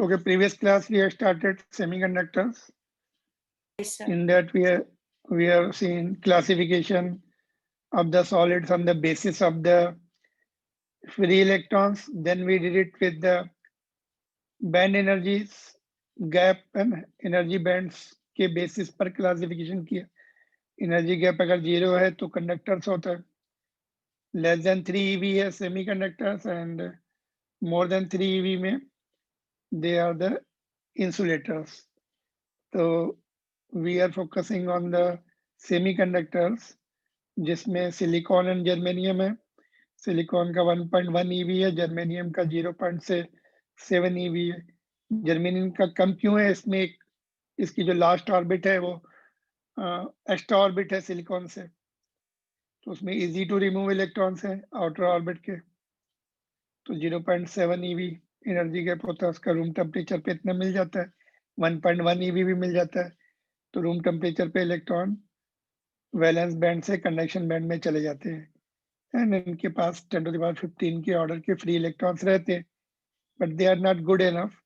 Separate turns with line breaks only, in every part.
Okay, previous class we have started semiconductors.
Yes, sir.
In that we have seen classification of the solids on the basis of the free electrons. Then we did it with the band energies, gap and energy bands के basis पर classification किया. Energy gap अगर 0 है तो conductors होता है. Less than 3 eV है semiconductors and more than 3 eV में they are the insulators. So we are focusing on the semiconductors जिसमें सिलिकॉन एंड जर्मेनियम है. सिलिकॉन का 1.1 eV है, जर्मेनियम का 0.7 eV है. जर्मेनियम का कम क्यों है? इसमें एक इसकी जो लास्ट ऑर्बिट है वो एक्स्ट्रा ऑर्बिट है सिलिकॉन से, तो उसमें इजी टू रिमूव इलेक्ट्रॉन्स है आउटर ऑर्बिट के. तो 0.7 eV एनर्जी गैप होता है उसका. रूम टेम्परेचर पे इतना मिल जाता है. 1.1 eV भी मिल जाता है. तो रूम टेम्परेचर पे इलेक्ट्रॉन वैलेंस बैंड से कंडक्शन बैंड में चले जाते हैं. एंड इनके पास 10⁻15 के ऑर्डर के फ्री इलेक्ट्रॉन्स रहते हैं, but they are not good enough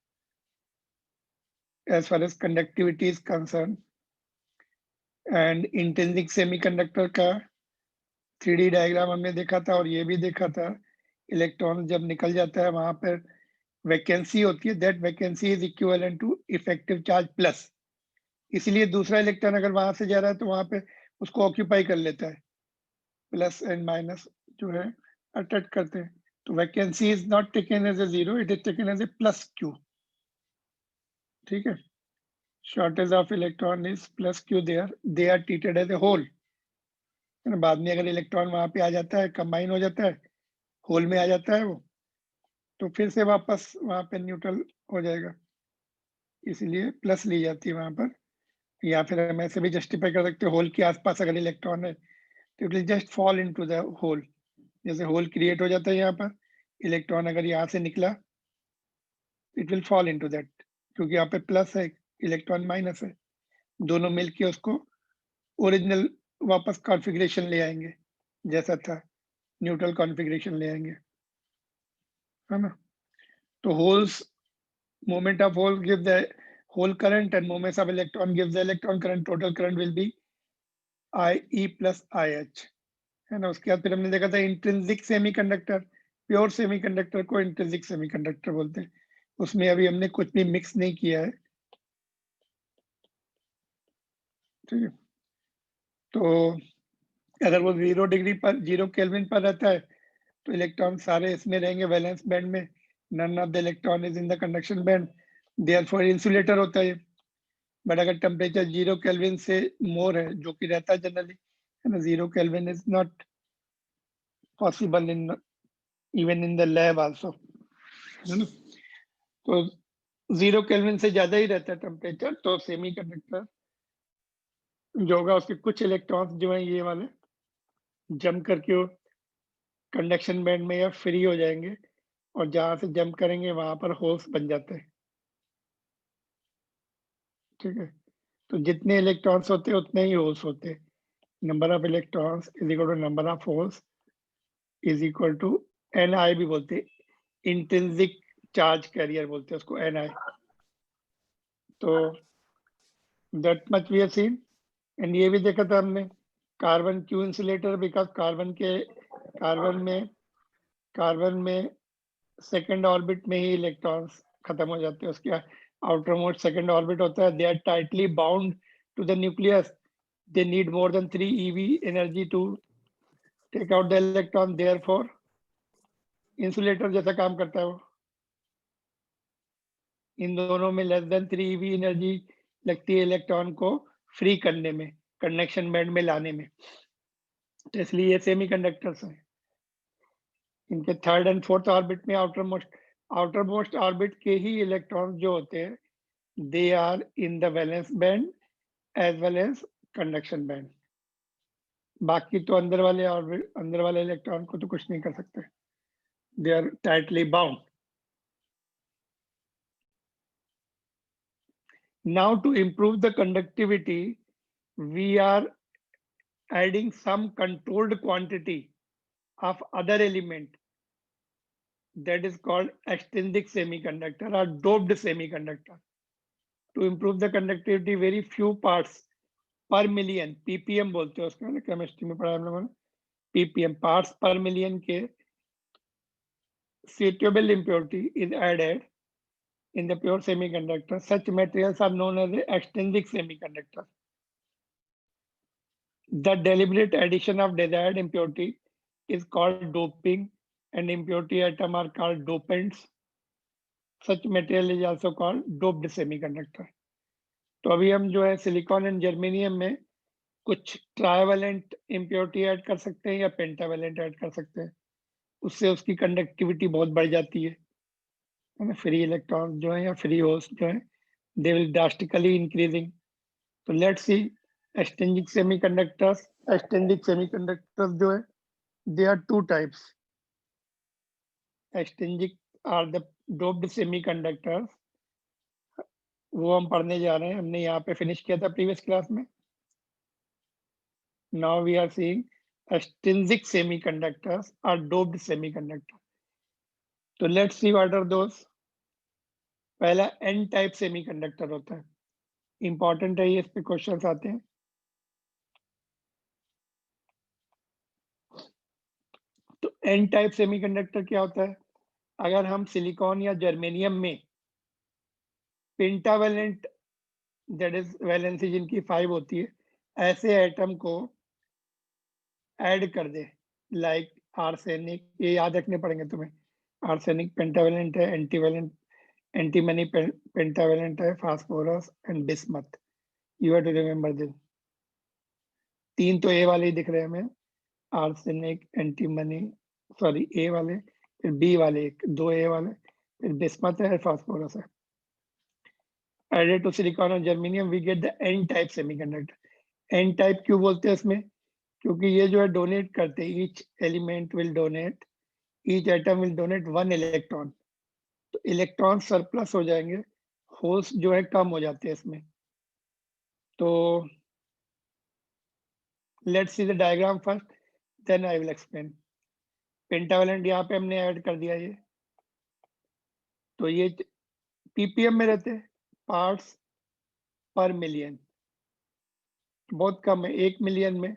as far as conductivity is concerned. And intrinsic semiconductor का 3D डायग्राम हमने देखा था और ये भी देखा था. इलेक्ट्रॉन जब निकल जाता है वहां पर वैकेंसी होती है. That vacancy is equivalent to effective charge plus. इसलिए दूसरा इलेक्ट्रॉन अगर वहां से जा रहा है तो वहां पे उसको ऑक्यूपाई कर लेता है. प्लस एंड माइनस जो है अट्रैक्ट करते हैं. तो vacancy is not taken as a 0, it is taken as a plus Q. ठीक है. Shortage of electron is plus Q. They are treated as a hole. बाद में अगर इलेक्ट्रॉन वहां पे आ जाता है, कंबाइन हो जाता है, होल में आ जाता है वो, तो फिर से वापस वहां पे न्यूट्रल हो जाएगा. इसलिए प्लस ली जाती है वहां पर. या फिर हम ऐसे भी जस्टिफाई कर सकते हैं, होल के आसपास अगर इलेक्ट्रॉन है तो it will just fall into the hole. जैसे होल क्रिएट हो जाता है यहाँ पर, इलेक्ट्रॉन अगर यहाँ से निकला it will fall into that, क्योंकि यहाँ पे प्लस है, इलेक्ट्रॉन माइनस है. दोनों मिलके उसको ओरिजिनल वापस कॉन्फ़िगरेशन ले आएंगे, जैसा था न्यूट्रल कॉन्फ़िगरेशन ले आएंगे, है ना. तो holes moment of hole give the hole current and moments of electron gives the electron current. Total current will be IE plus IH, है ना. उसके बाद फिर हमने देखा था इंट्रिंसिक सेमीकंडक्टर. प्योर सेमीकंडक्टर को इंट्रिंसिक सेमीकंडक्टर बोलते हैं. उसमें अभी हमने कुछ भी मिक्स नहीं किया है. ठीक है. तो अगर वो 0 डिग्री पर 0 केल्विन पर रहता है तो इलेक्ट्रॉन सारे इसमें रहेंगे वैलेंस बैंड में. None of the electron is in the conduction band, therefore insulator होता है. बट अगर टेम्परेचर 0 केल्विन से मोर है, जो कि रहता है जनरली, है ना. 0 kelvin is not possible in even in the lab also, है ना. तो 0 केल्विन से ज्यादा ही रहता है टेम्परेचर, तो सेमीकंडक्टर जो होगा उसके कुछ इलेक्ट्रॉन्स जो है ये वाले जंप करके वो कंडक्शन बैंड में या फ्री हो जाएंगे, और जहां से जंप करेंगे वहां पर होल्स बन जाते हैं. ठीक है. तो जितने इलेक्ट्रॉन्स होते हैं उतने ही होल्स होते हैं. Number of electrons is equal to number of holes is equal to Ni भी बोलते हैं. इंट्रिंसिक चार्ज कैरियर बोलते हैं उसको, Ni. तो that much we have seen. And ये भी देखा था हमने कार्बन क्यू इंसुलेटर, बिकॉज कार्बन में सेकेंड ऑर्बिट में ही इलेक्ट्रॉन्स खत्म हो जाते हैं. उसके आउटर मोस्ट सेकेंड ऑर्बिट होता है. They are tightly bound to the nucleus. They need more than 3 eV energy to take out the electron. Therefore insulator जैसा काम करता है वो. इन दोनों में लेस देन 3 eV एनर्जी लगती है इलेक्ट्रॉन को फ्री करने में, कंडक्शन बैंड में लाने में. तो इसलिए ये सेमीकंडक्टर्स हैं. इनके थर्ड एंड फोर्थ ऑर्बिट में आउटर मोस्ट ऑर्बिट के ही इलेक्ट्रॉन जो होते हैं they are in the valence band as well as conduction band. बाकी तो अंदर वाले इलेक्ट्रॉन को तो कुछ नहीं कर सकते. They are tightly bound. Now to improve the conductivity, we are adding some controlled quantity of other element that is called extrinsic semiconductor or doped semiconductor. To improve the conductivity, very few parts per million, ppm बोलते हैं उसका, chemistry में पढ़ा हम लोगों ने, ppm parts per million के suitable impurity is added in the pure semiconductor. Such materials are known as extrinsic semiconductors. The deliberate addition of desired impurity is called doping, and impurity atom are called dopants. Such material is also called doped semiconductor. तो अभी हम जो है silicon and germanium में कुछ trivalent impurity add कर सकते हैं या पेंटावेलेंट ऐड कर सकते हैं, उससे उसकी कंडक्टिविटी बहुत बढ़ जाती है ना, फ्री इलेक्ट्रॉन जो है या फ्री होल्स जो है दे विल ड्रास्टिकली इंक्रीजिंग. तो let's see extrinsic semiconductors. Extrinsic semiconductors जो है they are two types. Extrinsic are the doped semiconductors, वो हम पढ़ने जा रहे हैं, हमने यहाँ पे फिनिश किया था प्रीवियस क्लास में. Now we are seeing extrinsic semiconductors or doped semiconductor. So let's see what are those. पहला N type semiconductor होता है, इंपॉर्टेंट है ये, इस पे क्वेश्चंस आते हैं. तो N type semiconductor क्या होता है? अगर हम सिलिकॉन या जर्मेनियम में पेंटावेलेंट, दैट इज वैलेंसी जिनकी 5 होती है, ऐसे एटम को ऐड कर दे, लाइक आर्सेनिक, ये याद रखने पड़ेंगे तुम्हें. आर्सेनिक पेंटावेलेंट है, एंटीमनी पेंटावेलेंट है, phosphorus and bismuth. You have to remember this. 3 तो ए वाले ही दिख रहे हैं हमें, आर्सेनिक, एंटीमनी, सॉरी ए वाले, फिर बी वाले 2 ए वाले, फिर बिस्मथ है, फास्फोरस है. एडेड टू सिलिकॉन और germanium we get the N type semiconductor. N type क्यों बोलते हैं इसमें? क्योंकि ये जो है डोनेट करते हैं, each element will donate, each atom will donate 1 electron. तो इलेक्ट्रॉन सरप्लस हो जाएंगे, होल्स जो है कम हो जाते हैं इसमें. तो let's see the diagram first, then I will explain. Pentavalent यहाँ पे हमने ऐड कर दिया ये. तो ये पीपीएम में रहते हैं, पार्ट्स पर मिलियन, बहुत कम है. 1 मिलियन में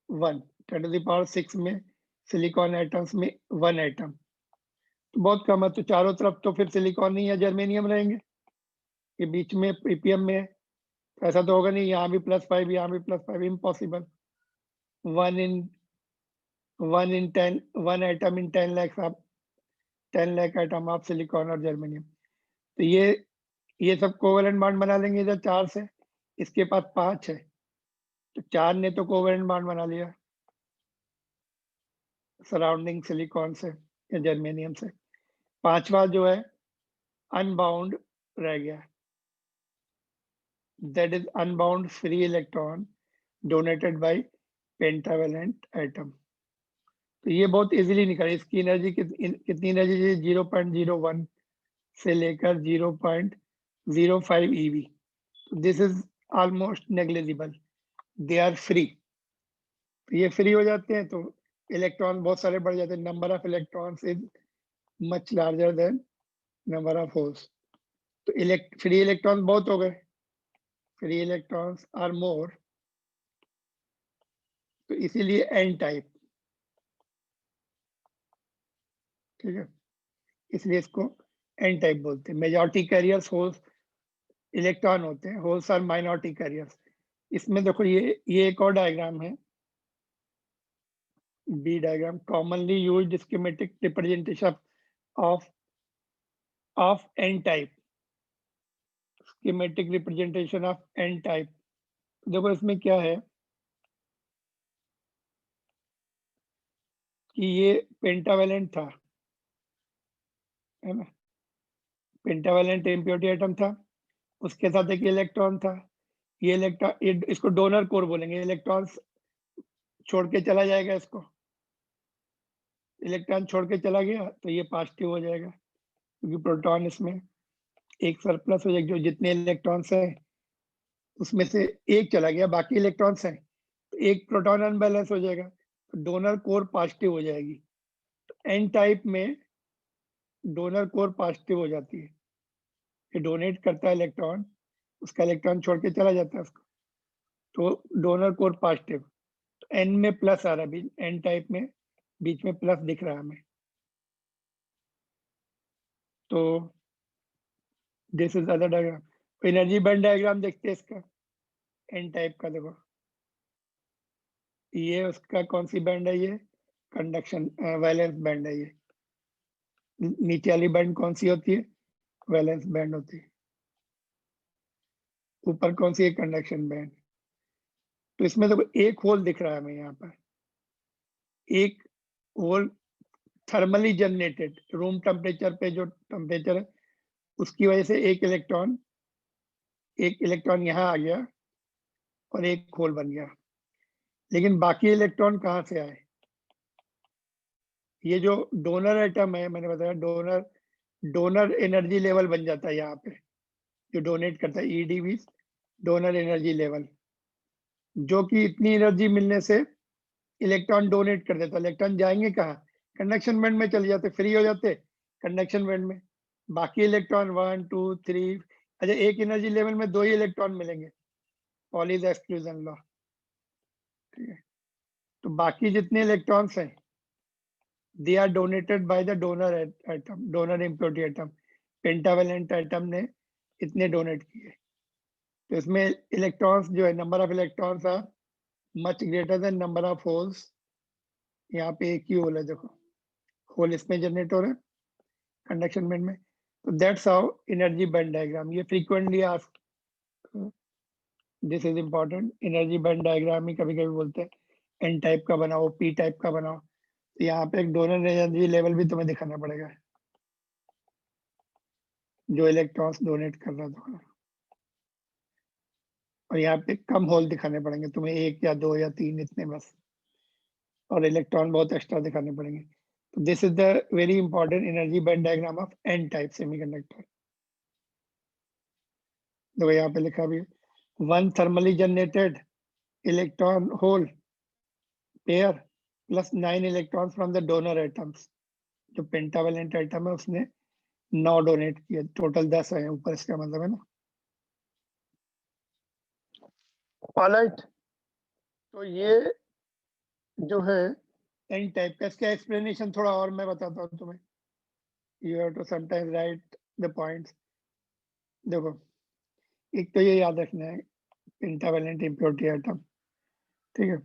1, 10⁶ में सिलिकॉन एटम्स में 1 एटम, तो बहुत कम है. तो चारों तरफ तो फिर सिलिकॉन ही या जर्मेनियम रहेंगे, ये बीच में पीपीएम में है. ऐसा तो होगा नहीं, यहाँ भी +5, यहाँ भी +5, impossible. 1 in 10, 1 atom in 10 lakh, आप 10 लाख एटम आप सिलिकॉन और जर्मेनियम. तो ये सब कोवेलेंट बॉन्ड बना लेंगे इधर 4 से, इसके पास 5 है, तो 4 ने तो कोवेलेंट बॉन्ड बना लिया सराउंडिंग सिलिकॉन से या जर्मेनियम से. 5वां जो है अनबाउंड रह गया, that is unbound free electron donated bye pentavalent atom. तो ये बहुत इजीली निकला. इसकी एनर्जी कितनी एनर्जी है? 0.01 से लेकर 0.05 eV. This is almost negligible, they are free. तो ये फ्री हो जाते हैं तो इलेक्ट्रॉन बहुत सारे बढ़ जाते हैं. Number of electrons is much larger than number of holes. तो फ्री इलेक्ट्रॉन बहुत हो गए, फ्री इलेक्ट्रॉन्स आर मोर, तो इसीलिए एन टाइप. ठीक है, इसलिए इसको एन टाइप बोलते हैं. मेजॉरिटी कैरियर्स होल्स इलेक्ट्रॉन होते हैं, होल्स आर माइनॉरिटी कैरियर्स. इसमें देखो ये एक और डायग्राम है, B diagram. Commonly used schematic representation of N type, schematic representation of N type. देखो इसमें क्या है कि ये पेंटावेलेंट था, है ना, पेंटावेलेंट इम्प्योरिटी एटम था, उसके साथ एक इलेक्ट्रॉन था. ये इलेक्ट्रॉन, इसको डोनर कोर बोलेंगे. इलेक्ट्रॉन छोड़ के चला जाएगा, इसको इलेक्ट्रॉन छोड़ के चला गया तो ये पॉजिटिव हो जाएगा, क्योंकि प्रोटॉन इसमें एक सरप्लस हो जाएगा. जो जितने इलेक्ट्रॉन्स हैं उसमें से एक चला गया, बाकी इलेक्ट्रॉन्स हैं, तो एक प्रोटॉन अनबैलेंस हो जाएगा, तो डोनर कोर पॉजिटिव हो जाएगी. तो एन टाइप में डोनर कोर पॉजिटिव हो जाती है, ये डोनेट करता है इलेक्ट्रॉन, उसका इलेक्ट्रॉन छोड़ के चला जाता है उसको, तो डोनर कोर पॉजिटिव। तो एन में प्लस आ रहा है, एन टाइप में बीच में प्लस दिख रहा है हमें। तो this is other diagram. Energy band diagram देखते हैं इसका, एन टाइप का। देखो ये उसका कौन सी बैंड है, ये कंडक्शन वैलेंस बैंड है। ये नीचे वाली बैंड कौन सी होती है, वैलेंस बैंड होती है। ऊपर कौन सी है, कंडक्शन बैंड। तो इसमें देखो एक होल दिख रहा है हमें यहाँ पर, एक hole thermally generated, room temperature पे जो टेम्परेचर है उसकी वजह से एक इलेक्ट्रॉन यहाँ आ गया और एक होल बन गया। लेकिन बाकी इलेक्ट्रॉन कहाँ से आए, ये जो डोनर एटम है, मैंने बताया डोनर एनर्जी लेवल बन जाता है यहाँ पे, जो डोनेट करता है ईडीवी, डोनर एनर्जी लेवल, जो कि इतनी एनर्जी मिलने से इलेक्ट्रॉन डोनेट कर देता है। इलेक्ट्रॉन जाएंगे कहाँ, कंडक्शन बैंड में चले जाते, फ्री हो जाते कंडक्शन बैंड में। बाकी इलेक्ट्रॉन 1 2 3, अच्छा एक एनर्जी लेवल में 2 ही इलेक्ट्रॉन मिलेंगे, पॉलीज एक्सक्लूजन लॉ, ठीक है। तो बाकी जितने इलेक्ट्रॉन्स हैं they are donated by the donor atom, donor impurity atom. Pentavalent atom ने इतने डोनेट किए, तो इसमें इलेक्ट्रॉन्स जो है, number of electrons are much greater than number of holes. यहाँ पे एक ही होल है, देखो होल इसमें जनरेट हो रहे हैं कंडक्शन बैंड में। तो that's how energy band diagram, ये frequently ask, this is important. Energy band diagram ही कभी कभी बोलते हैं एन टाइप का बनाओ, पी टाइप का बनाओ। तो यहाँ पे एक डोनर एनर्जी लेवल भी तुम्हें दिखाना पड़ेगा, जो इलेक्ट्रॉन्स डोनेट कर रहा था। और यहाँ पे कम होल दिखाने पड़ेंगे तुम्हें, 1 या 2 या 3 इतने बस, और इलेक्ट्रॉन बहुत एक्स्ट्रा दिखाने पड़ेंगे। तो this is the very important energy band diagram of N type semiconductor. देखो यहाँ पे लिखा भी, one thermally generated electron hole pair plus 9 electron from the donor atoms. जो पेंटावेलेंट एटम है उसने 9 डोनेट किए, टोटल 10 है ऊपर, इसका मतलब है ना। ऑलराइट, तो ये जो है एन टाइप का, इसका एक्सप्लेनेशन थोड़ा और मैं बताता हूँ तुम्हें। You have to sometimes write the points. देखो एक तो ये याद रखना है, पेंटावेलेंट इम्प्योरिटी एटम, ठीक है।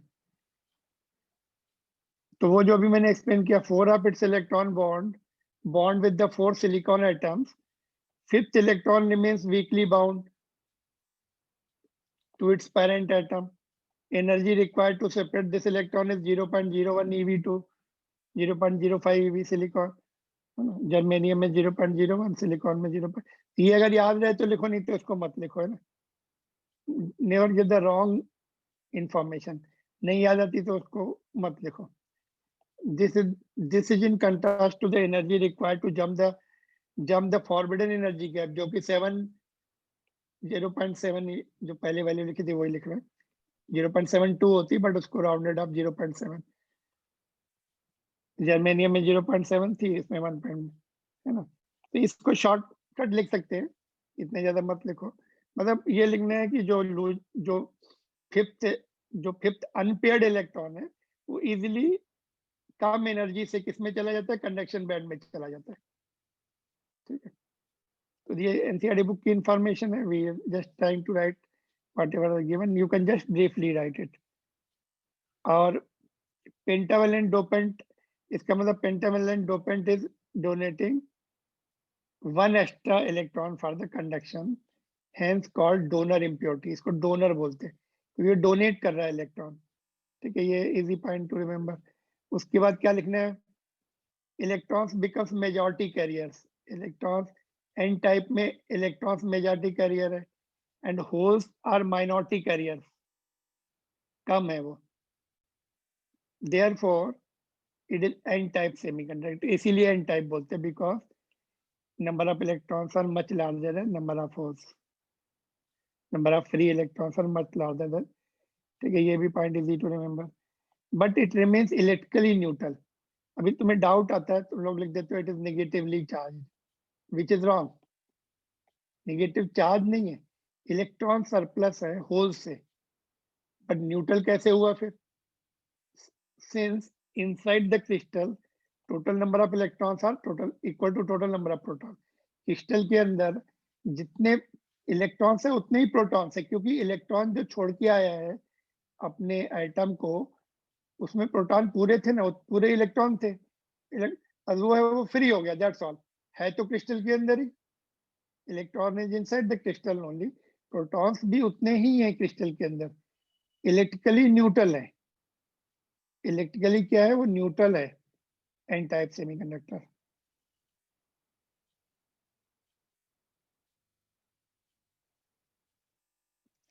तो वो जो अभी मैंने एक्सप्लेन किया, 4 of its electron bond with the 4 silicon atoms, 5th electron remains weekly bound to its parent atom. Energy required to separate this electron is 0.01 eV to 0.05 eV silicon. Germanium में 0.01, silicon में 0. ये अगर याद रहे तो लिखो, नहीं तो इसको मत लिखो, है ना। Never give the wrong information, नहीं याद आती तो उसको मत लिखो। This is in contrast to the energy required to jump the forbidden energy gap, जो कि 0.7 जो पहले वैल्यू लिखी थी वही लिख रहे हैं, 0.72 होती, बट उसको राउंडेड अप 0.7। जर्मेनियम में 0.7 थी, इसमें 1, है ना। तो इसको शॉर्टकट लिख सकते हैं, इतने ज्यादा मत लिखो। मतलब ये लिखना है कि जो फिफ्थ अनपेयर्ड इलेक्ट्रॉन है वो इजीली कम एनर्जी से किसमें चला जाता है, कंडक्शन बैंड में चला जाता है, ठीक है। तो ये एनसीईआरटी बुक की इंफॉर्मेशन है, we are just trying to write whatever is given, you can just briefly write it. और पेंटावेलेंट डोपेंट, इसका मतलब pentavalent dopant is donating 1 extra electron for the conduction, hence called donor impurity. इसको donor बोलते हैं क्योंकि ये donate कर रहा है इलेक्ट्रॉन, ठीक है। ये इजी पॉइंट टू रिमेंबर। उसके बाद क्या लिखना है, electrons becomes majority carriers. Electrons n type में इलेक्ट्रॉन्स मेजॉरिटी कैरियर है, and holes are minority carrier, कम है वो। Therefore, it is n-type semiconductor. इसीलिए n-type बोलते हैं, because number of electrons are much larger than number of holes. Number of free electrons are much larger than, ठीक है। ये भी point easy to remember. But it remains electrically neutral. अभी तुम्हें doubt आता है, तुम लोग लिख देते हो it is negatively charge, which is wrong. Negative charge नहीं है, इलेक्ट्रॉन सरप्लस है होल से, बट न्यूट्रल कैसे हुआ फिर? Since inside the crystal total number of electrons are total equal to total number of proton. Crystal के अंदर जितने इलेक्ट्रॉन्स है उतने ही प्रोटॉन्स है, क्योंकि इलेक्ट्रॉन जो छोड़ के आया है अपने एटम को, उसमें प्रोटॉन पूरे थे ना, वो पूरे इलेक्ट्रॉन थे। अब वो है, वो फ्री हो गया, दैट्स ऑल। है तो क्रिस्टल के अंदर ही, electron is inside the crystal only, protons भी उतने ही हैं क्रिस्टल के अंदर। इलेक्ट्रिकली न्यूट्रल है, इलेक्ट्रिकली क्या है, वो न्यूट्रल है, एन टाइप सेमीकंडक्टर।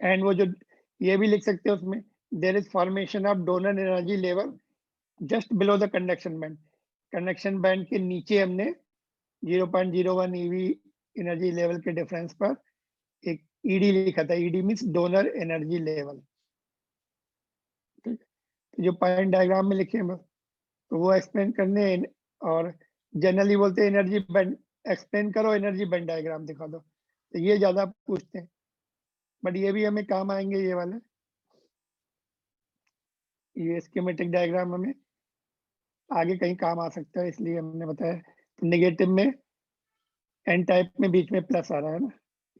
एंड वो जो ये भी लिख सकते हो उसमें, there is formation of donor energy level just below the conduction band. Conduction band के नीचे हमने 0.01 EV एनर्जी लेवल के डिफरेंस पर एक ED लिखा था। ED means donor energy level. ठीक, तो जो पॉइंट डायग्राम में लिखे हैं बस, तो वो एक्सप्लेन करने हैं। और जनरली बोलते हैं एनर्जी बैंड एक्सप्लेन करो, एनर्जी बैंड डायग्राम दिखा दो, तो ये ज्यादा पूछते हैं, बट ये भी हमें काम आएंगे ये वाले। ये स्कीमेटिक डायग्राम हमें आगे कहीं काम आ सकता है, इसलिए हमने बताया। तो नेगेटिव में एन टाइप में बीच में प्लस आ रहा है ना,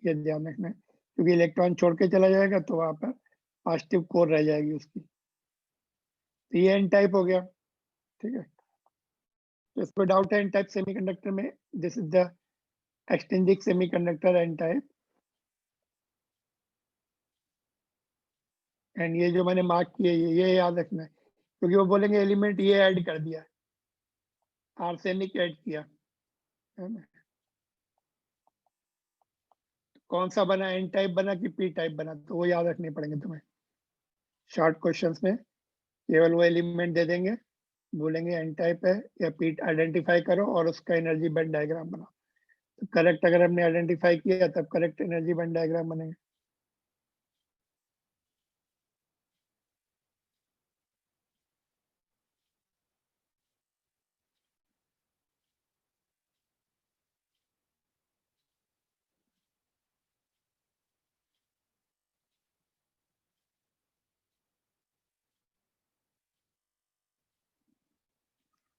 ये ध्यान रखना है, क्योंकि इलेक्ट्रॉन छोड़ के चला जाएगा तो वहां पर पॉजिटिव कोर रह जाएगी उसकी। तो ये एन टाइप हो गया, ठीक है। तो इस पर डाउट है एन टाइप सेमीकंडक्टर में, this is the extrinsic semiconductor N type. And ये जो मैंने मार्क किए ये याद रखना है, क्योंकि वो बोलेंगे एलिमेंट ये ऐड कर दिया, आर्सेनिक ऐड किया, है ना। कौन सा बना, एन टाइप बना कि पी टाइप बना, तो वो याद रखने पड़ेंगे तुम्हें। शॉर्ट क्वेश्चंस में केवल वो एलिमेंट दे देंगे, बोलेंगे एन टाइप है या पी, आइडेंटिफाई करो और उसका एनर्जी बैंड डायग्राम बनाओ। तो करेक्ट अगर हमने आइडेंटिफाई किया तब करेक्ट एनर्जी बैंड डायग्राम बनेगा।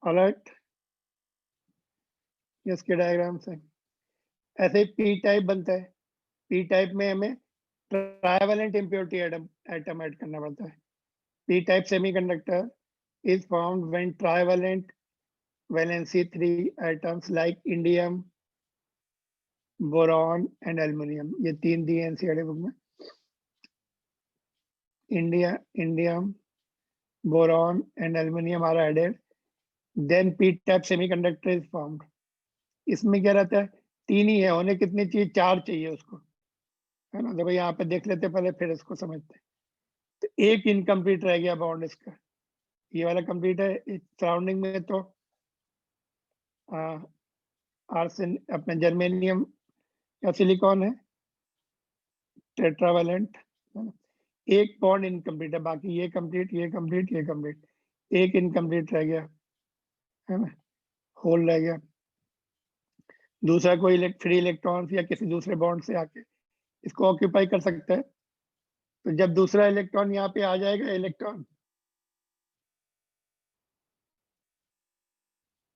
ऑलराइट, इसके डायग्राम से ऐसे ही पी टाइप बनता है। पी टाइप में हमें ट्राइवेलेंट इम्प्योरिटी एटम ऐड करना पड़ता है। P type semiconductor is formed when trivalent valency 3 atoms like indium, boron and aluminum, ये तीन दिए एनसीईआरटी बुक में, indium, boron and aluminum are added, then p-type semiconductor is formed। इसमें क्या रहता है, तीन ही है, होने कितनी चाहिए, चार चाहिए उसको, है ना। देखो यहाँ पे देख लेते पहले, फिर इसको समझते। तो एक इनकम्प्लीट रह गया बॉन्ड इसका, ये वाला कंप्लीट है। सराउंडिंग में तो आर्सेन अपने जर्मेनियम या सिलिकॉन है, टेट्रावेलेंट, एक बॉन्ड इनकम्प्लीट है, बाकी ये कंप्लीट, ये कंप्लीट, ये कंप्लीट, एक इनकम्प्लीट रह गया, है ना, होल रह गया। दूसरा कोई फ्री इलेक्ट्रॉन या किसी दूसरे बॉन्ड से आके इसको ऑक्यूपाई कर सकता है। तो जब दूसरा इलेक्ट्रॉन यहाँ पे आ जाएगा, इलेक्ट्रॉन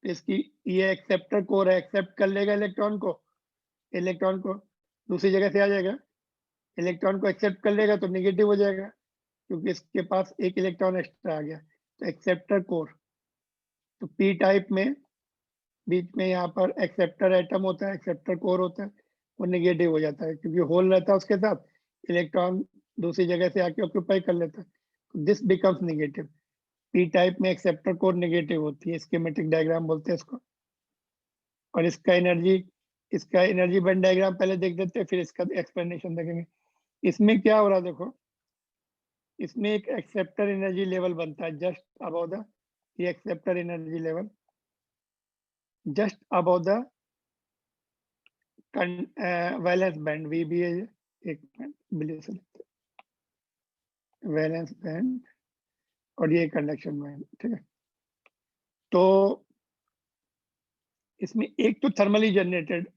इसकी ये एक्सेप्टर कोर है, एक्सेप्ट कर लेगा इलेक्ट्रॉन को, दूसरी जगह से आ जाएगा, इलेक्ट्रॉन को एक्सेप्ट कर लेगा तो नेगेटिव हो जाएगा, क्योंकि इसके पास एक इलेक्ट्रॉन एक्स्ट्रा आ गया। तो एक्सेप्टर कोर, तो पी टाइप में बीच में यहाँ पर एक्सेप्टर एटम होता है, एक्सेप्टर कोर होता है, वो नेगेटिव हो जाता है, क्योंकि होल रहता है उसके साथ, इलेक्ट्रॉन दूसरी जगह से आके ऑक्यूपाई कर लेता है, this becomes negative. P type में एक्सेप्टर कोर नेगेटिव होती है, स्कीमेटिक डायग्राम बोलते हैं इसको। और इसका एनर्जी बैंड डायग्राम पहले देख देते हैं, फिर इसका एक्सप्लेनेशन देखेंगे। इसमें क्या हो रहा है देखो, इसमें एक एक्सेप्टर एनर्जी लेवल बनता है जस्ट अबव द, ये acceptor energy level just above the valence band, VBA, एक मिनट, वैलेंस बैंड और ये कंडक्शन बैंड, ठीक है। तो इसमें एक तो थर्मली जनरेटेड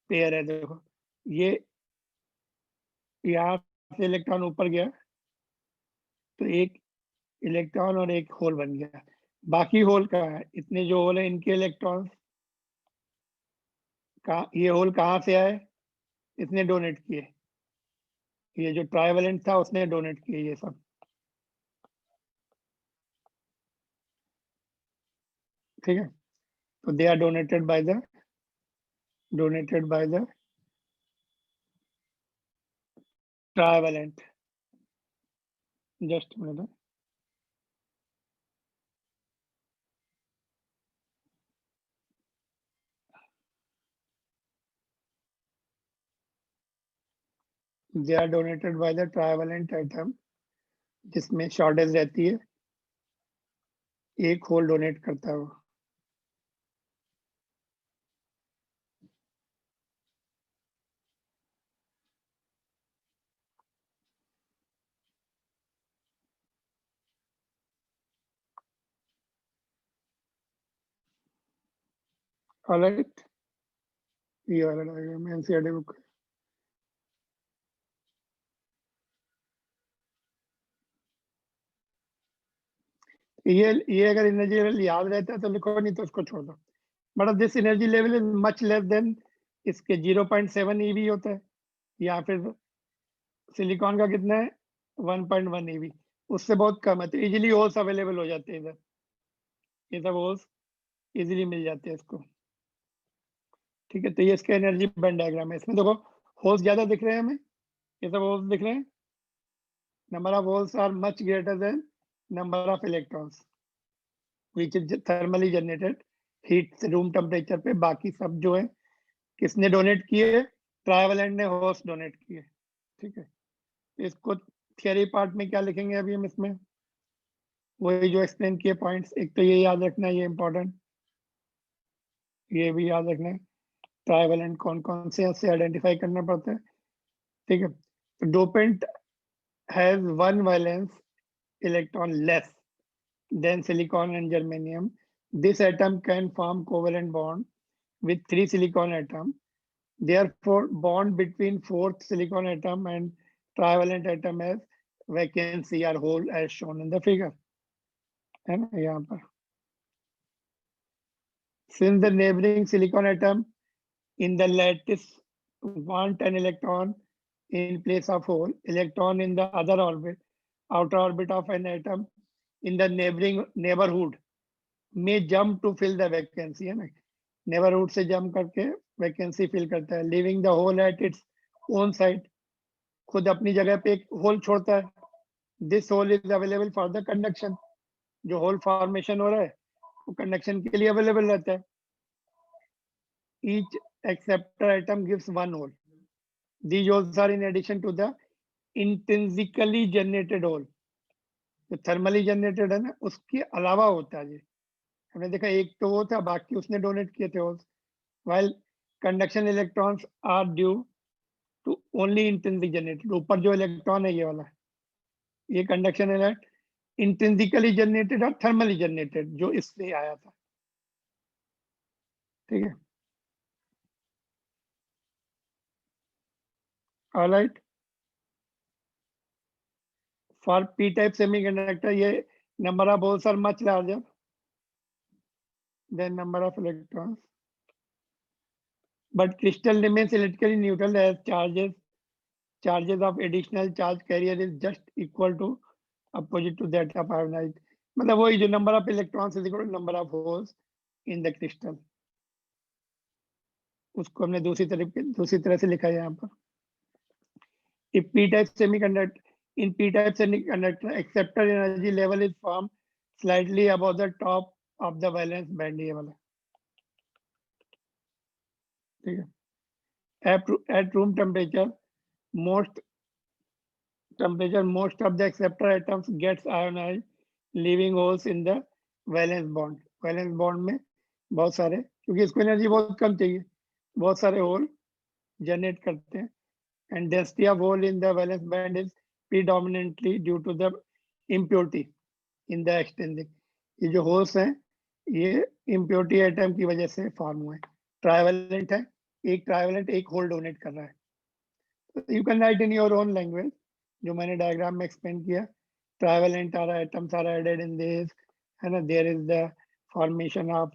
पेयर है, देखो ये यहाँ से इलेक्ट्रॉन ऊपर गया तो एक इलेक्ट्रॉन और एक होल बन गया। बाकी होल कहाँ है? इतने जो होल है इनके इलेक्ट्रॉन्स का, ये होल कहाँ से आए? इसने डोनेट किए, ये जो ट्राइवेलेंट था उसने डोनेट किए ये सब, ठीक है। तो they are donated by the trivalent. Just minute, they are donated by the trivalent atom, जिसमें शॉर्टेज रहती है, एक होल डोनेट करता है वो। ऑलराइट, ये वाला डायग्राम एनसीईआरटी बुक। ये अगर एनर्जी लेवल याद रहता है तो लिखो, नहीं तो उसको छोड़ दो। But this energy level is much less than इसके 0.7 eV होता है, या फिर सिलिकॉन का कितना है 1.1 eV, उससे बहुत कम है। तो इजीली होल्स अवेलेबल हो जाते हैं इधर, ये सब होल्स इजीली मिल जाते हैं इसको, ठीक है। तो ये इसका एनर्जी बैंड डायग्राम है। इसमें देखो होल्स ज्यादा दिख रहे हैं हमें, ये सब होल्स दिख रहे हैं। Number of holes are much greater than number of electrons which is thermally generated heat room temperature पे। बाकी सब जो है किसने डोनेट किए? ट्राइवेलेंट ने होल्स डोनेट किए, ठीक है। इसको थियरी पार्ट में क्या लिखेंगे अभी हम इसमें, वही जो एक्सप्लेन किए पॉइंट्स। एक तो ये याद रखना, ये इंपॉर्टेंट, ये भी याद रखना है ट्राइवेलेंट कौन कौन से ऐसे आइडेंटिफाई करना पड़ता है, ठीक है। तो dopant has one valence electron less than silicon and germanium. This atom can form covalent bond with 3 silicon atom. Therefore, bond between 4th silicon atom and trivalent atom has vacancy or hole as shown in the figure. है ना यहाँ पर? Since the neighboring silicon atom in the lattice want an electron in place of hole, electron in the other orbit, outer orbit of an atom in the neighboring neighborhood may jump to fill the vacancy, है ना? Neighbourhood से jump करके vacancy fill करता है, living the hole at its own side, खुद अपनी जगह पे एक होल छोड़ता है। This hole is available for the conduction, जो होल फॉर्मेशन हो रहा है वो कंडक्शन के लिए अवेलेबल रहता है। Each acceptor atom gives one hole, these holes are in addition to the intrinsically generated hole. जो थर्मली जनरेटेड है ना, उसके अलावा होता है। हमने देखा एक तो वो था, बाकी उसने डोनेट किए थे holes. while conduction electrons are due to only intrinsic generated। ऊपर जो इलेक्ट्रॉन है ये वाला, ये कंडक्शन इलेक्ट इंट्रिंसिकली जनरेटेड और थर्मली जनरेटेड जो इससे आया था, ठीक है। Alright, for P type semiconductor ये number of holes are much larger than number of electrons, but crystal remains electrically neutral as charges of additional charge carrier is just equal to opposite to that of ionized। मतलब वही जो number of electrons is equal to number of holes in the crystal, उसको हमने दूसरी तरह से लिखा है यहाँ पर। If p type semiconductor, in p type semiconductor acceptor energy level is formed slightly above the top of the valence band, ये वाला, ठीक है। at room temperature most of the acceptor atoms gets ionized, leaving holes in the valence bond। valence bond में बहुत सारे, क्योंकि इसको energy बहुत कम चाहिए, बहुत सारे होल जनरेट करते हैं। and density of hole in the valence band is predominantly due to the impurity in the extrinsic। ये जो होल्स हैं ये इम्प्योरिटी एटम की वजह से फॉर्म हुए। ट्राइवेलेंट है, एक ट्राइवेलेंट एक होल डोनेट कर रहा है। You can write in your own language, जो मैंने डायग्राम में एक्सप्लेन किया। Trivalent are atoms are added in this, है ना, there is the formation of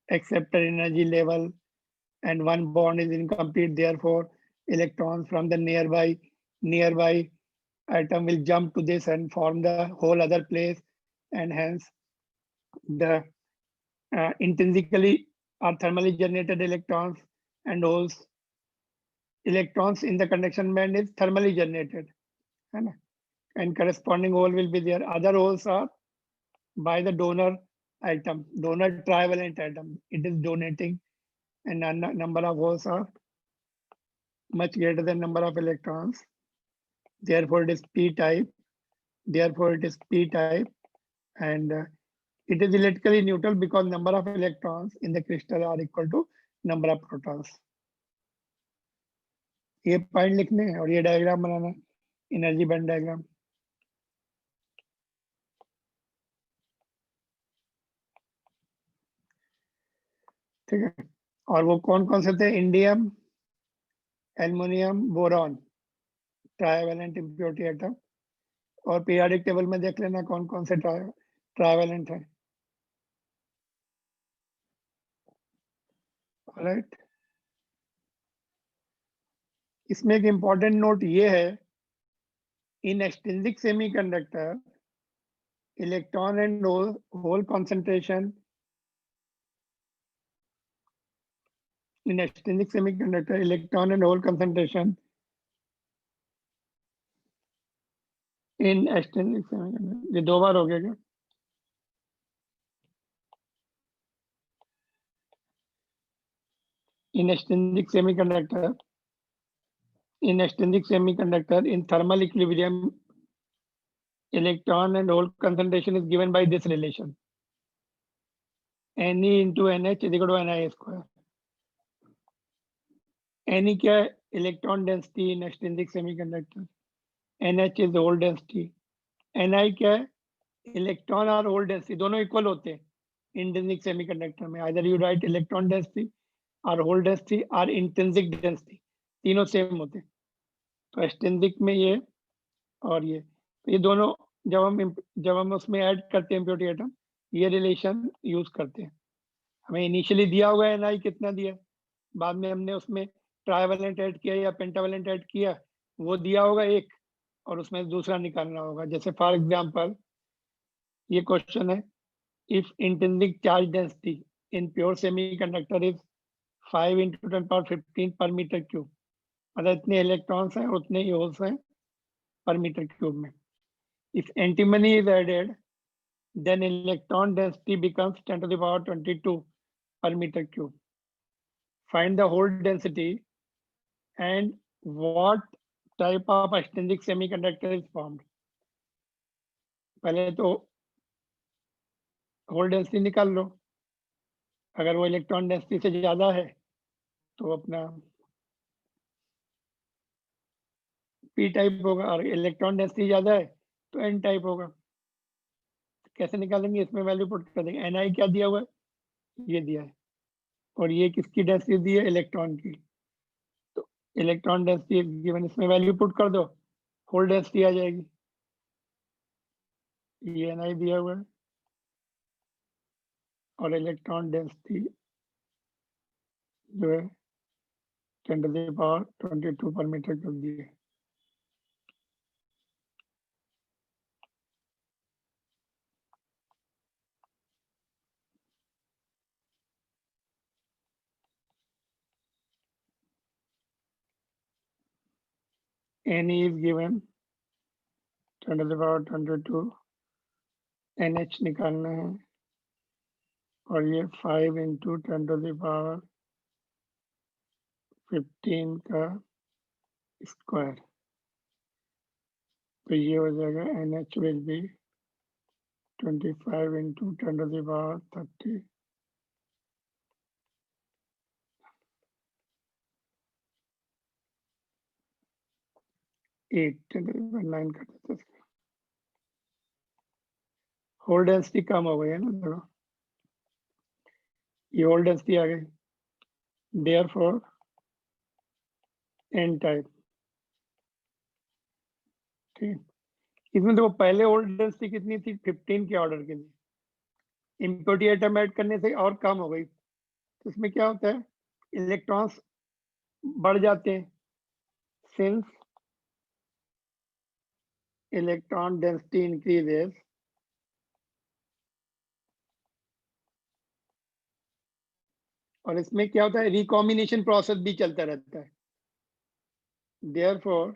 accepted energy level and one bond is incomplete, therefore electrons from the nearby atom will jump to this and form the whole other place, and hence the intrinsically are thermally generated electrons and holes. Electrons in the conduction band is thermally generated, है ना? And corresponding hole will be there. Other holes are by the donor atom, donor trivalent atom. It is donating, and number of holes are much greater than number of electrons. Therefore, it is p-type. Therefore, it is p-type, and it is electrically neutral because number of electrons in the crystal are equal to number of protons. ये point लिखने हैं और ये diagram बनाना, energy band diagram. ठीक है, और वो कौन कौन से थे? Indium, aluminium, boron, trivalent impurity atom. और पीरियोडिक टेबल में देख लेना कौन कौन से ट्राइवेलेंट है। राइट, इसमें एक इंपॉर्टेंट नोट ये है, in extrinsic semiconductor electron and hole concentration in extrinsic semiconductor electron and hole concentration in extrinsic semiconductor, ये 2 बार हो गया क्या? In extrinsic semiconductor in thermal equilibrium electron and hole concentration is given by this relation, Ne into NH is equal to Ni square. Ne क्या है? Electron density in extrinsic semiconductor. NH is hole density. Ni क्या है? Electron और whole density दोनों equal होते हैं intrinsic semiconductor में। Either you right electron density और होल डेंसिटी और इंट्रिंसिक डेंसिटी, तीनों सेम होते हैं। तो एक्सट्रिंसिक में ये और ये दोनों जब हम उसमें ऐड करते हैं इम्प्योरिटी एटम, ये रिलेशन यूज करते हैं। हमें इनिशियली दिया हुआ है Ni कितना दिया, बाद में हमने उसमें ट्राइवेलेंट ऐड किया या पेंटावेलेंट ऐड किया, वो दिया होगा एक और उसमें दूसरा निकालना होगा। जैसे फॉर एग्जांपल ये क्वेश्चन है, if intrinsic charge density in pure semiconductor is 5 × 10⁻15 per meter cube, मतलब इतने इलेक्ट्रॉन्स हैं उतने ही होल्स हैं पर मीटर क्यूब में। If antimony is added then electron density becomes 10⁻22 per meter cube. Find the hole density and what type of extrinsic semiconductor is formed. पहले तो whole density निकाल लो, अगर वो इलेक्ट्रॉन डेंसिटी से ज्यादा है तो अपना p टाइप होगा, और इलेक्ट्रॉन डेंसिटी ज्यादा है तो n टाइप होगा। कैसे निकालेंगे? इसमें वैल्यू पुट कर देंगे। Ni क्या दिया हुआ है? ये दिया है, और ये किसकी डेंसिटी दी है? इलेक्ट्रॉन की। तो इलेक्ट्रॉन डेंसिटी गिवन, इसमें वैल्यू पुट कर दो, होल डेंसिटी आ जाएगी। ये Ni दिया हुआ है और इलेक्ट्रॉन डेंसिटी जो है 10⁻22 पर मीटर क्यूब दी है। Ne is given 10⁻22, NH निकालना है और ये 5 × 10⁻15 का स्क्वायर, तो ये हो जाएगा NH will be 25 × 10⁻30 8 10⁻9 कर देते हैं। होल डेंसिटी कम हो गई है ना, देखो ये होल डेंसिटी आ गई, देयरफॉर एन टाइप। ठीक, इसमें देखो पहले होल डेंसिटी कितनी थी, 15 के ऑर्डर के लिए, इम्प्योरिटी एटम ऐड करने से और कम हो गई, तो इसमें क्या होता है, इलेक्ट्रॉन्स बढ़ जाते हैं, सिंस इलेक्ट्रॉन डेंसिटी इंक्रीजेस, और इसमें क्या होता है, रिकॉम्बिनेशन प्रोसेस भी चलता रहता है, therefore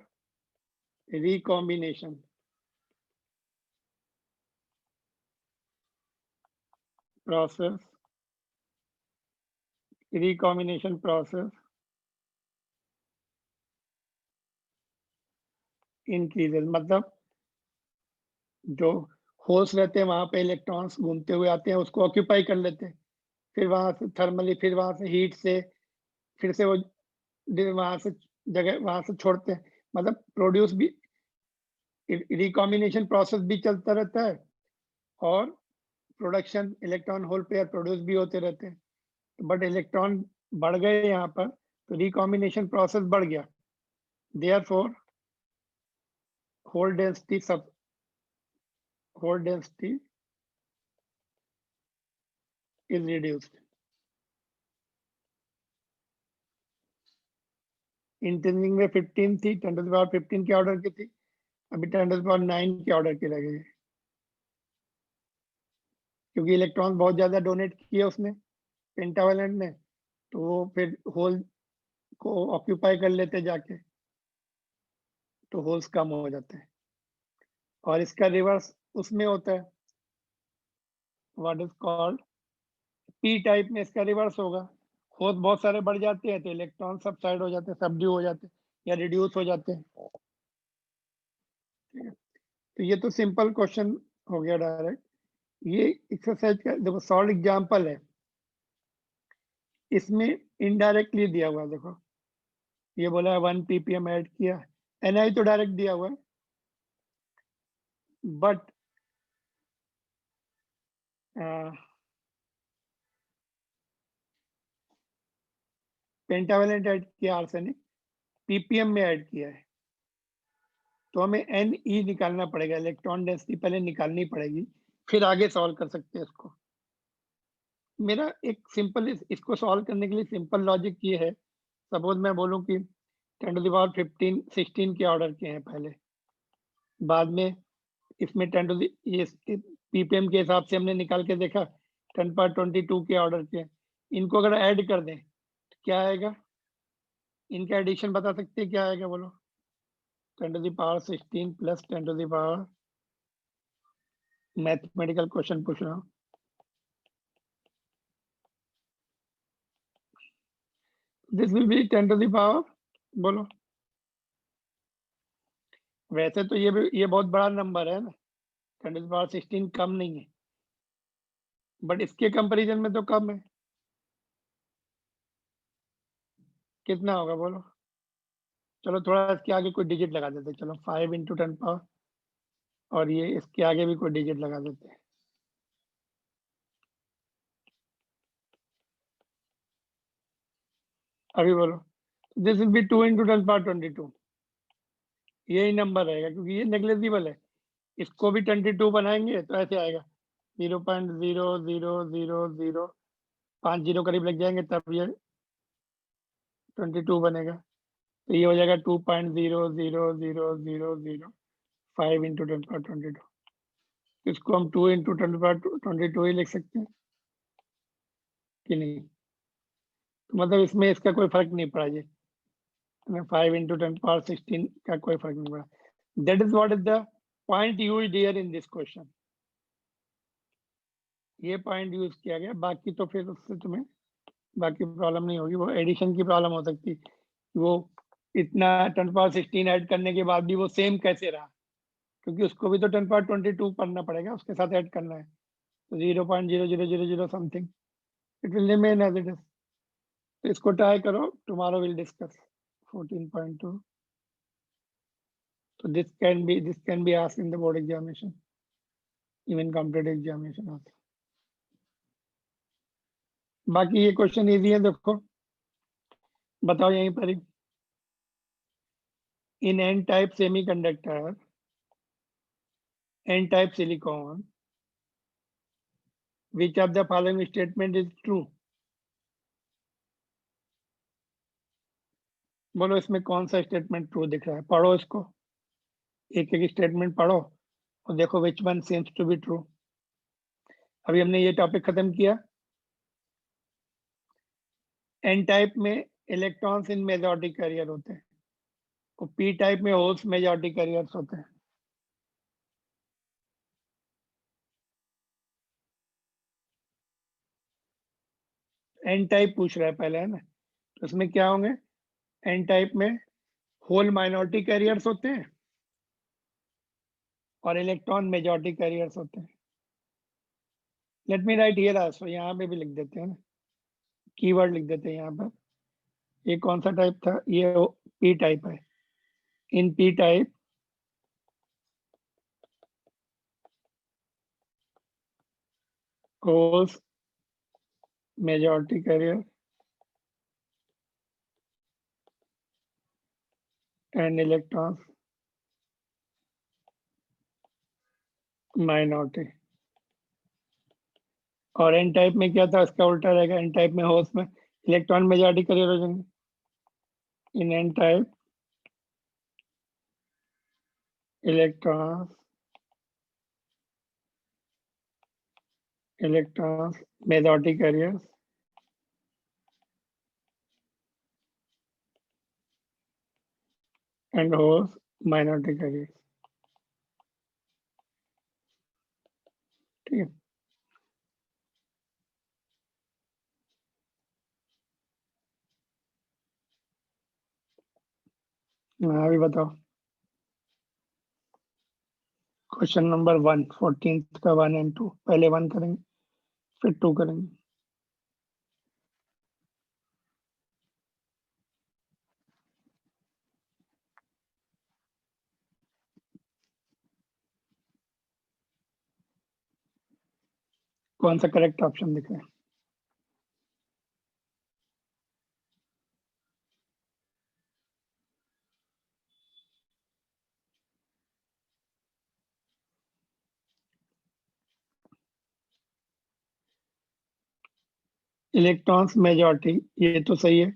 recombination process recombination process increases, मतलब जो होल्स रहते हैं वहां पे इलेक्ट्रॉन्स घूमते हुए आते हैं, उसको ऑक्यूपाई कर लेते हैं, फिर वहां से थर्मली, फिर वहां से हीट से, फिर से वो वहां से जगह वहां से छोड़ते हैं, मतलब प्रोड्यूस भी, रिकॉम्बिनेशन प्रोसेस भी चलता रहता है और production electron hole pair produce भी होते रहते हैं, बट इलेक्ट्रॉन बढ़ गए यहाँ पर, तो रिकॉम्बिनेशन प्रोसेस बढ़ गया, देयरफॉर होल डेंसिटी सब होल डेंसिटी is reduced. इंटेंसिंग में 15 थी, 10⁻15 के ऑर्डर की थी, अभी 10⁻9 के ऑर्डर की लगेगी, क्योंकि इलेक्ट्रॉन बहुत ज्यादा डोनेट किए उसने पेंटावेलेंट ने, तो वो फिर होल को ऑक्यूपाई कर लेते जाके, तो होल्स कम हो जाते हैं, और इसका रिवर्स उसमें होता है, what is called P type में, इसका रिवर्स होगा, होल्स बहुत सारे बढ़ जाते हैं तो इलेक्ट्रॉन सब साइड हो जाते हैं, सबड्यू हो जाते हैं या रिड्यूस हो जाते हैं। तो ये तो सिंपल क्वेश्चन हो गया डायरेक्ट। ये एक्सरसाइज का देखो सॉल्व एग्जांपल है, इसमें इनडायरेक्टली दिया हुआ है, देखो ये बोला है 1 ppm ऐड किया, Ni तो डायरेक्ट दिया हुआ है, बट पेंटावेलेंट ऐड किया, आर्सेनिक ppm में ऐड किया है, तो हमें Ne निकालना पड़ेगा, इलेक्ट्रॉन डेंसिटी पहले निकालनी पड़ेगी, फिर आगे सॉल्व कर सकते हैं इसको। मेरा एक सिंपल, इसको सॉल्व करने के लिए सिंपल लॉजिक ये है, सपोज मैं बोलूं कि 10⁻15 16 के ऑर्डर के हैं पहले, बाद में इसमें 10 टू ये ppm के हिसाब से हमने निकाल के देखा 10⁻22 के ऑर्डर के, इनको अगर ऐड कर दें तो क्या आएगा, इनका एडिशन बता सकते हैं क्या आएगा, बोलो 10⁻16 प्लस 10⁻, मैथमेटिकल क्वेश्चन पूछ रहा हूँ, दिस विल बी 10⁻, बोलो, वैसे तो ये बहुत बड़ा नंबर है ना, 10⁻16 कम नहीं है, बट इसके कंपैरिजन में तो कम है, कितना होगा बोलो, चलो थोड़ा इसके आगे कोई डिजिट लगा देते हैं, चलो 5 × 10⁻, और ये इसके आगे भी कोई डिजिट लगा देते हैं, अभी बोलो, दिस विल बी 2 × 10⁻22, यही नंबर रहेगा क्योंकि ये नेग्लेजिबल है, इसको भी 22 बनाएंगे तो ऐसे आएगा 0.0000, 5 जीरो करीब लग जाएंगे तब ये 22 बनेगा, तो ये हो जाएगा 2.0000005 × 10⁻22, इसको हम 2 × 10⁻22 ही लिख सकते हैं कि नहीं, तो मतलब इसमें इसका कोई फर्क नहीं पड़ा, ये 5 × 10⁻16 का कोई फर्क नहीं पड़ा, that is what is the point used here in this question, ये पॉइंट यूज किया गया, बाकी तो फिर उससे तुम्हें बाकी प्रॉब्लम नहीं होगी, वो एडिशन की प्रॉब्लम हो सकती, वो इतना 10⁻16 ऐड करने के बाद भी वो सेम कैसे रहा, क्योंकि उसको भी तो 10⁻22 पढ़ना पड़ेगा, उसके साथ ऐड करना है, तो 0.0000 something, it will remain as it is, तो इसको ट्राई करो, tomorrow will discuss 14.2, so this can be asked in the board examination, even competitive examination also. बाकी ये क्वेश्चन इजी है, देखो बताओ यहीं पर ही। In N type semiconductor, N type silicon, which of the following statement is true? बोलो इसमें कौन सा स्टेटमेंट ट्रू दिख रहा है, पढ़ो इसको, एक एक स्टेटमेंट पढ़ो और देखो which one seems to be true. अभी हमने ये टॉपिक खत्म किया। एन टाइप में इलेक्ट्रॉन्स इन मेजॉरिटी कैरियर होते हैं और पी टाइप में होल्स मेजॉरिटी कैरियर्स होते हैं। एन टाइप पूछ रहा है पहले, है ना, तो इसमें क्या होंगे, एन टाइप में होल माइनॉरिटी कैरियर्स होते हैं और इलेक्ट्रॉन मेजॉरिटी कैरियर्स होते हैं। Let me right here also, यहाँ पे भी लिख देते हैं ना, कीवर्ड लिख देते हैं यहाँ पर। ये कौन सा टाइप था, ये पी टाइप है। In P type holes majority carrier and electrons minority. और एन टाइप में क्या था, इसका उल्टा रहेगा, एन टाइप में होल्स में इलेक्ट्रॉन मेजॉरिटी कैरियर हो जाएंगे। In N type electrons majority carriers and holes minority carriers. ठीक है, हाँ अभी बताओ। क्वेश्चन नंबर 1, 14th का 1 and 2, पहले 1 करेंगे फिर 2 करेंगे। कौन सा करेक्ट ऑप्शन दिख रहा है? इलेक्ट्रॉन्स मेजॉरिटी, ये तो सही है।